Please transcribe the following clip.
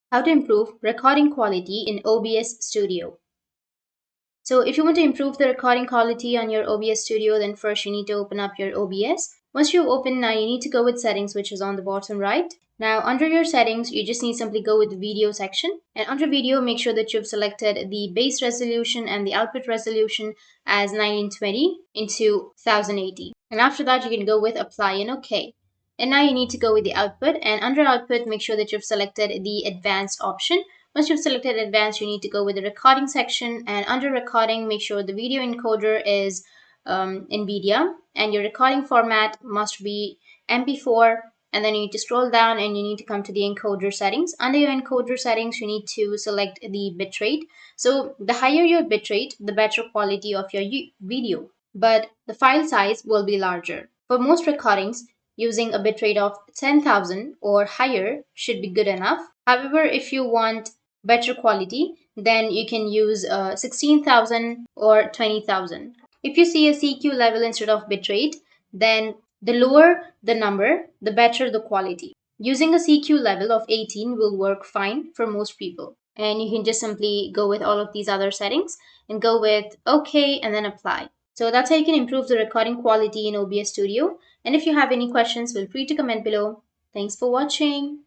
How to improve recording quality in OBS Studio. So if you want to improve the recording quality on your OBS Studio, then first you need to open up your OBS. Once you open, now you need to go with settings, which is on the bottom right. Now under your settings, you just need simply go with the video section, and under video, make sure that you've selected the base resolution and the output resolution as 1920 into 1080. And after that, you can go with apply and OK. And now you need to go with the output, and under output, make sure that you've selected the advanced option. Once you've selected advanced, you need to go with the recording section, and under recording, make sure the video encoder is NVIDIA, and your recording format must be MP4. And then you need to scroll down and you need to come to the encoder settings. Under your encoder settings, you need to select the bitrate. So the higher your bitrate, the better quality of your video, but the file size will be larger. For most recordings, using a bitrate of 10,000 or higher should be good enough. However, if you want better quality, then you can use 16,000 or 20,000. If you see a CQ level instead of bitrate, then the lower the number, the better the quality. Using a CQ level of 18 will work fine for most people. And you can just simply go with all of these other settings and go with OK and then apply. So that's how you can improve the recording quality in OBS Studio. And if you have any questions, feel free to comment below. Thanks for watching.